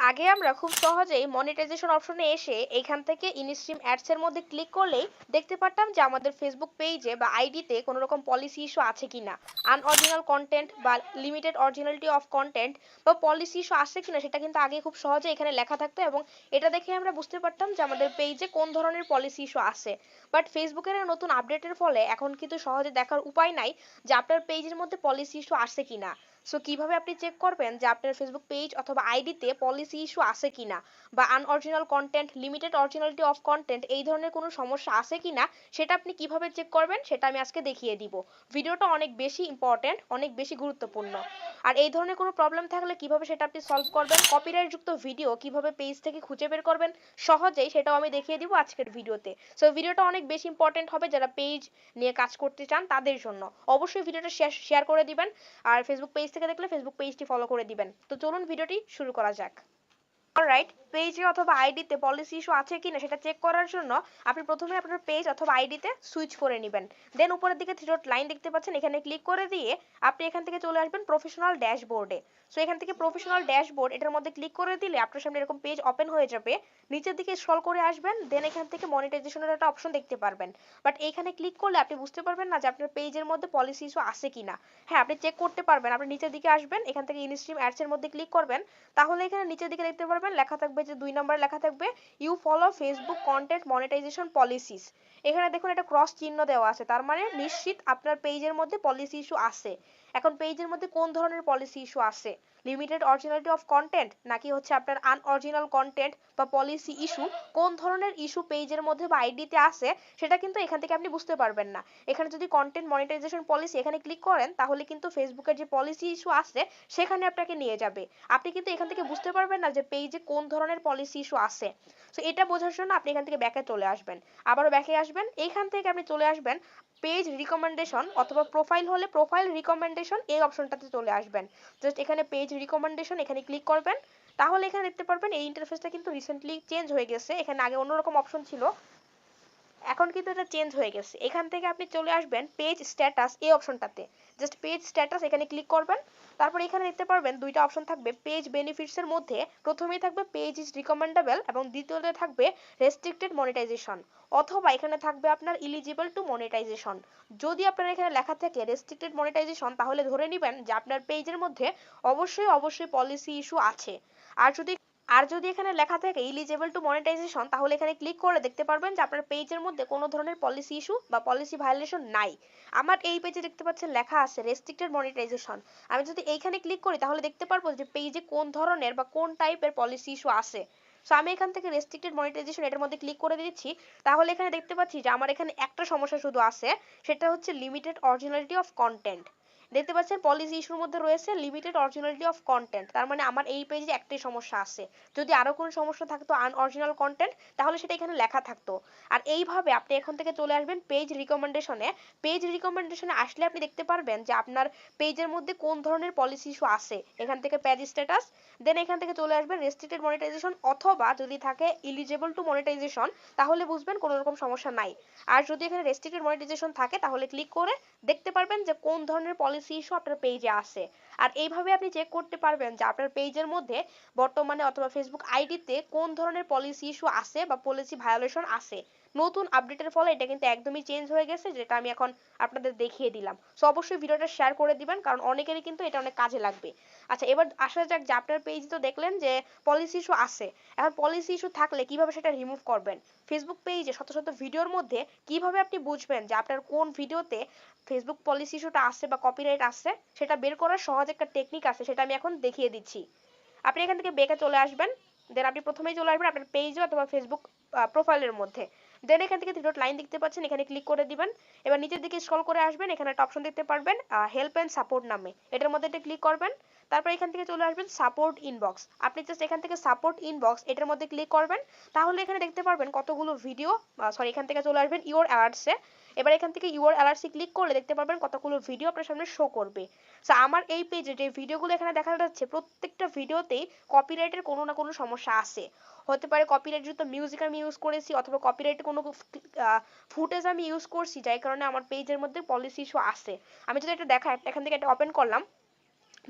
আগে আমরা খুব সহজেই মনিটাইজেশন অপশনে এসে এইখান থেকে ইনস্ট্রিম অ্যাডস এর মধ্যে ক্লিক করলেই দেখতে পারতাম যে আমাদের ফেসবুক পেজে বা আইডিতে কোনো রকম পলিসি ইস্যু আছে কিনা, আনঅরিজিনাল কন্টেন্ট বা লিমিটেড অরিজিনালিটি অফ কন্টেন্ট বা পলিসি ইস্যু আছে কিনা সেটা কিন্তু আগে খুব সহজে এখানে লেখা থাকতো এবং এটা দেখে আমরা বুঝতে পারতাম যে আমাদের পেজে কোন ধরনের পলিসি ইস্যু আছে। বাট ফেসবুকের নতুন আপডেটের ফলে এখন কিন্তু সহজে দেখার উপায় নাই যে আপনার পেজের মধ্যে পলিসি ইস্যু আছে কিনা। সো কিভাবে আপনি চেক করবেন যে আপনার ফেসবুক পেজ অথবা আইডিতে পলিসি ইস্যু আছে কিনা বা unoriginal content, limited originality of content এই ধরনের কোনো সমস্যা আছে কিনা সেটা আপনি কিভাবে চেক করবেন সেটা আমি আজকে দেখিয়ে দিব। ভিডিওটা অনেক বেশি ইম্পর্টেন্ট, অনেক বেশি গুরুত্বপূর্ণ। আর এই ধরনের কোনো প্রবলেম থাকলে কিভাবে সেটা আপনি সলভ করবেন, কপিরাইট যুক্ত ভিডিও কিভাবে পেজ থেকে খুঁজে বের করবেন সহজেই, সেটাও আমি দেখিয়ে দিব আজকের ভিডিওতে। সো ভিডিওটা অনেক বেশি ইম্পর্টেন্ট হবে যারা পেজ নিয়ে কাজ করতে চান তাদের জন্য। অবশ্যই ভিডিওটা শেয়ার করে দিবেন আর ফেসবুক পেজ থেকে দেখলে ফেসবুক পেজটি ফলো করে দিবেন। তো চলুন ভিডিওটি শুরু করা যাক। অলরাইট, পেজে অথবা আইডিতে পলিসি ইস্যু আছে কিনা সেটা চেক করার জন্য আপনি প্রথমে আপনার পেজ অথবা আইডিতে সুইচ করে নেবেন। দেন উপরের দিকে থ্রি ডট লাইন দেখতে পাচ্ছেন, এখানে ক্লিক করে দিয়ে আপনি এখান থেকে চলে আসবেন প্রফেশনাল ড্যাশবোর্ডে। সো এখান থেকে প্রফেশনাল ড্যাশবোর্ড এটার মধ্যে ক্লিক করে দিলে আপনার সামনে এরকম পেজ ওপেন হয়ে যাবে। নিচের দিকে স্ক্রল করে আসবেন, দেন এখান থেকে মনিটাইজেশনের একটা অপশন দেখতে পারবেন। বাট এইখানে ক্লিক করলে আপনি বুঝতে পারবেন না যে আপনার পেজের মধ্যে পলিসি ইস্যু আছে কিনা। হ্যাঁ, আপনি চেক করতে পারবেন। আপনি নিচের দিকে আসবেন, এখান থেকে ইনস্ট্রিম অ্যাডস এর মধ্যে ক্লিক করবেন, তাহলে এখানে নিচের দিকে দেখতে পারবেন লেখা থাকবে যে 2 নম্বরে লেখা থাকবে you follow Facebook content monetization policies. এখানে দেখুন একটা ক্রস চিহ্ন দেওয়া আছে, তার মানে নিশ্চিত আপনার পেজের মধ্যে পলিসি ইস্যু আছে। এখন পেজের মধ্যে কোন ধরনের পলিসি ইস্যু আছে, লিমিটেড অরিজিনালিটি অফ কন্টেন্ট নাকি হচ্ছে আপনার আনঅরিজিনাল কন্টেন্ট বা পলিসি ইস্যু, কোন ধরনের ইস্যু পেজের মধ্যে বা আইডিতে আছে সেটা কিন্তু এখান থেকে আপনি বুঝতে পারবেন না। এখানে যদি কন্টেন্ট মনিটাইজেশন পলিসি এখানে ক্লিক করেন তাহলে কিন্তু ফেসবুকের যে পলিসি ইস্যু আছে সেখানে আপনাকে নিয়ে যাবে। আপনি কিন্তু এখান থেকে বুঝতে পারবেন না যে পেজে কোন ধরনের পলিসি ইস্যু আছে। সো এটা বোঝার জন্য আপনি এখান থেকে ব্যাকে চলে আসবেন, আবারও ব্যাকে আসবেন, এইখান থেকে আপনি চলে আসবেন পেজ রিকমেন্ডেশন অথবা প্রোফাইল হলে প্রোফাইল রিকমেন্ডেশন এই অপশনটাতে চলে আসবেন। জাস্ট এখানে পেজ রিকমেন্ডেশন এখানে ক্লিক করবেন, তাহলে এখানে দেখতে পারবেন এই ইন্টারফেসটা কিন্তু রিসেন্টলি চেঞ্জ হয়ে গেছে। এখানে আগে অন্যরকম অপশন ছিল, এখন কিন্তু এটা চেঞ্জ হয়ে গেছে। এখান থেকে আপনি চলে আসবেন পেজ স্ট্যাটাস এই অপশনটাতে, জাস্ট পেজ স্ট্যাটাস এখানে ক্লিক করবেন। তারপর এখানে দেখতে পারবেন দুইটা অপশন থাকবে পেজ বেনিফিটস এর মধ্যে, প্রথমেই থাকবে পেজ ইজ রিকমেন্ডেবল এবং দ্বিতীয়তে থাকবে রেস্ট্রিক্টেড মনিটাইজেশন, অথবা এখানে থাকবে আপনার ইলিজিবল টু মনিটাইজেশন। যদি আপনার এখানে লেখা থাকে রেস্ট্রিক্টেড মনিটাইজেশন তাহলে ধরে নেবেন যে আপনার পেজের মধ্যে অবশ্যই অবশ্যই পলিসি ইস্যু আছে। আর যদি এখানে লেখা থাকে ইলিজেবল টু মনিটাইজেশন তাহলে এখানে ক্লিক করে দেখতে পারবেন যে আপনার পেজের মধ্যে কোনো ধরনের পলিসি ইস্যু বা পলিসি ভায়োলেশন নাই। আমার এই পেজে দেখতে পাচ্ছেন লেখা আছে রেস্ট্রিক্টেড মনিটাইজেশন। আমি যদি এইখানে ক্লিক করি তাহলে দেখতে পারবো যে পেজে কোন ধরনের বা কোন টাইপের পলিসি ইস্যু আছে। সো আমি এখান থেকে রেস্ট্রিক্টেড মনিটাইজেশন এটার মধ্যে ক্লিক করে দিচ্ছি, তাহলে এখানে দেখতে পাচ্ছি যে আমার এখানে একটা সমস্যা শুধু আছে, সেটা হচ্ছে লিমিটেড অরিজিনালিটি অফ কন্টেন্ট। দেখতে পাচ্ছেন পলিসি ইস্যুর মধ্যে রয়েছে লিমিটেড অরিজিনালিটি অফ কন্টেন্ট, তার মানে আমার এই পেজে একটাই সমস্যা আছে। যদি আরো কোনো সমস্যা থাকতো আনঅরিজিনাল কন্টেন্ট তাহলে সেটা এখানে লেখা থাকতো। আর এইভাবে আপনি এখন থেকে চলে আসবেন পেজ রিকমেন্ডেশনে। পেজ রিকমেন্ডেশনে আসলে আপনি দেখতে পারবেন যে আপনার পেজের মধ্যে কোন ধরনের পলিসি ইস্যু আছে। এখান থেকে পেজ স্ট্যাটাস, দেন এখান থেকে চলে আসবেন রেস্ট্রিক্টেড মনিটাইজেশন, অথবা যদি থাকে ইলিজিবল টু মনিটাইজেশন তাহলে বুঝবেন কোনো রকম সমস্যা নাই। আর যদি এখানে রেস্ট্রিক্টেড মনিটাইজেশন থাকে তাহলে ক্লিক করে দেখতে পারবেন যে কোন ধরনের পলিসি ইস্যু আপনার পেজে আছে। আর এইভাবে আপনি চেক করতে পারবেন যে আপনার পেজের মধ্যে বর্তমানে অথবা ফেসবুক আইডিতে কোন ধরনের পলিসি ইস্যু আছে বা পলিসি ভায়োলেশন আছে। নতুন আপডেটের ফলে এটা কিন্তু একদমই চেঞ্জ হয়ে গেছে, যেটা আমি এখন আপনাদের দেখিয়ে দিলাম। সো অবশ্যই ভিডিওটা শেয়ার করে দিবেন, কারণ অনেকেরই কিন্তু এটা অনেক কাজে লাগবে। আচ্ছা, এবার আসা যাক যে আপনার পেজ তো দেখলেন যে পলিসি ইস্যু আছে। এখন পলিসি ইস্যু থাকলে কিভাবে সেটা রিমুভ করবেন, ফেসবুক পেজে শত শত ভিডিওর মধ্যে কিভাবে আপনি বুঝবেন যে আপনার কোন ভিডিওতে ফেসবুক পলিসি ইস্যুটা আছে বা কপিরাইট আছে, সেটা বের করার সহজ একটা টেকনিক আছে, সেটা আমি এখন দেখিয়ে দিচ্ছি। আপনি এখান থেকে বেকে চলে আসবেন, দেন আপনি প্রথমেই চলে আসবেন আপনার পেজে অথবা ফেসবুক প্রোফাইলের মধ্যে। দেন এখান থেকে থ্রি ডট লাইন দেখতে পাচ্ছেন, এখানে ক্লিক করে দিবেন। এবার নিচের দিকে স্ক্রল করে আসবেন, এখানে একটা অপশন দেখতে পারবেন হেল্প এন্ড সাপোর্ট নামে, এটার মধ্যে একটা ক্লিক করবেন। তারপর এখান থেকে চলে আসবেন সাপোর্ট ইনবক্স, আপনি জাস্ট এখান থেকে সাপোর্ট ইনবক্স এটার মধ্যে ক্লিক করবেন, তাহলে এখানে দেখতে পারবেন কতগুলো ভিডিও, সরি এখান থেকে চলে আসবেন ইওর অ্যালার্টসে। এবার এখান থেকে ইউর অ্যালার্টসে ক্লিক করলে দেখতে পারবেন কতগুলো ভিডিও আপনার সামনে শো করবে। সো আমার এই পেজে যে ভিডিওগুলো এখানে দেখা যাচ্ছে প্রত্যেকটা ভিডিওতেই কপিরাইটের কোনো না কোনো সমস্যা আছে। হতে পারে কপিরাইট যুক্ত মিউজিক আমি ইউজ করেছি, অথবা কপিরাইট কোনো ফুটেজ আমি ইউজ করছি, যার কারণে আমার পেজের মধ্যে পলিসি ইস্যু আছে। আমি যদি এটা দেখা এখান থেকে এটা ওপেন করলাম,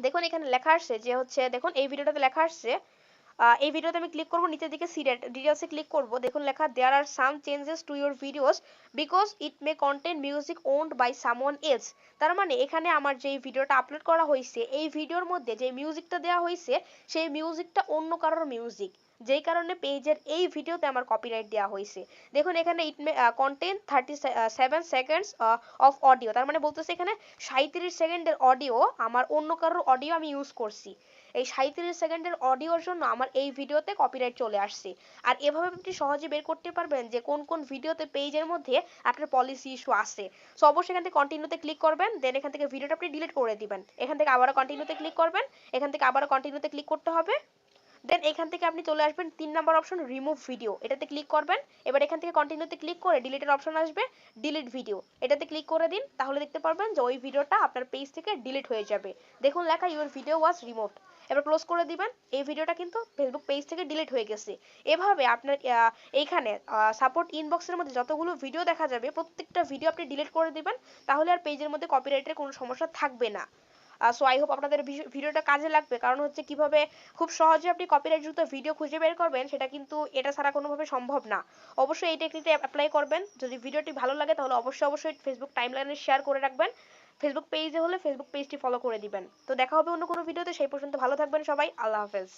দেখুন এখানে লেখা আসছে যে হচ্ছে, দেখুন এই ভিডিওটাতে লেখা আসছে এই ভিডিওতে আমি ক্লিক করব, নিচের দিকে সি ডিটেলসে ক্লিক করব, দেখুন লেখা there are some changes to your videos because it may contain music owned by someone else. তার মানে এখানে আমার যে ভিডিওটা আপলোড করা হয়েছে এই ভিডিওর মধ্যে যে মিউজিকটা দেওয়া হয়েছে সেই মিউজিকটা অন্য কারোর মিউজিক, যেই কারণে পেজের এই ভিডিওতে আমার কপিরাইট দেওয়া হয়েছে। দেখুন এখানে ইট মে কন্টেন্ট 37 সেকেন্ডস অফ অডিও, তার মানে বলতেছে এখানে 37 সেকেন্ডের অডিও আমার অন্য কারোর অডিও আমি ইউজ করছি। এই 37 সেকেন্ডের অডিওর জন্য আমার এই ভিডিওতে কপিরাইট চলে আসছে। আর এভাবে আপনি সহজে বের করতে পারবেন যে কোন কোন ভিডিওতে পেজের মধ্যে আপনার পলিসি ইস্যু আছে। সো অবশ্যই এখান থেকে কন্টিনিউতে ক্লিক করবেন, দেন এখান থেকে ভিডিওটা আপনি ডিলিট করে দিবেন। এখান থেকে আবারও কন্টিনিউতে ক্লিক করবেন, এখান থেকে আবারও কন্টিনিউতে ক্লিক করতে হবে। দেন এখান থেকে আপনি চলে আসবেন 3 নম্বর অপশন রিমুভ ভিডিও, এটাতে ক্লিক করবেন। এবার এখান থেকে কন্টিনিউতে ক্লিক করে ডিলিটের অপশন আসবে, ডিলিট ভিডিও, এটাতে ক্লিক করে দিন। তাহলে দেখতে পারবেন যে ওই ভিডিওটা আপনার পেজ থেকে ডিলিট হয়ে যাবে। দেখুন লেখা ইউর ভিডিও ওয়াজ রিমুভড, এবার ক্লোজ করে দিবেন। এই ভিডিওটা কিন্তু ফেসবুক পেজ থেকে ডিলিট হয়ে গেছে। এভাবে আপনার এইখানে সাপোর্ট ইনবক্সের মধ্যে যতগুলো ভিডিও দেখা যাবে প্রত্যেকটা ভিডিও আপনি ডিলিট করে দিবেন, তাহলে আর পেজের মধ্যে কপিরাইটের কোনো সমস্যা থাকবে না। সো আই হোপ আপনাদের ভিডিওটা কাজে লাগবে, কারণ হচ্ছে কিভাবে খুব সহজে আপনি কপিরাইট যুক্ত ভিডিও খুঁজে বের করবেন সেটা কিন্তু এটা ছাড়া কোনোভাবে সম্ভব না। অবশ্যই এই টেকনিকটা অ্যাপ্লাই করবেন। যদি ভিডিওটি ভালো লাগে তাহলে অবশ্যই ফেসবুক টাইমলাইনে শেয়ার করে রাখবেন। ফেসবুক পেজে হলে ফেসবুক পেজটি ফলো করে দিবেন। তো দেখা হবে অন্য কোনো ভিডিওতে, সেই পর্যন্ত ভালো থাকবেন সবাই, আল্লাহ হাফেজ।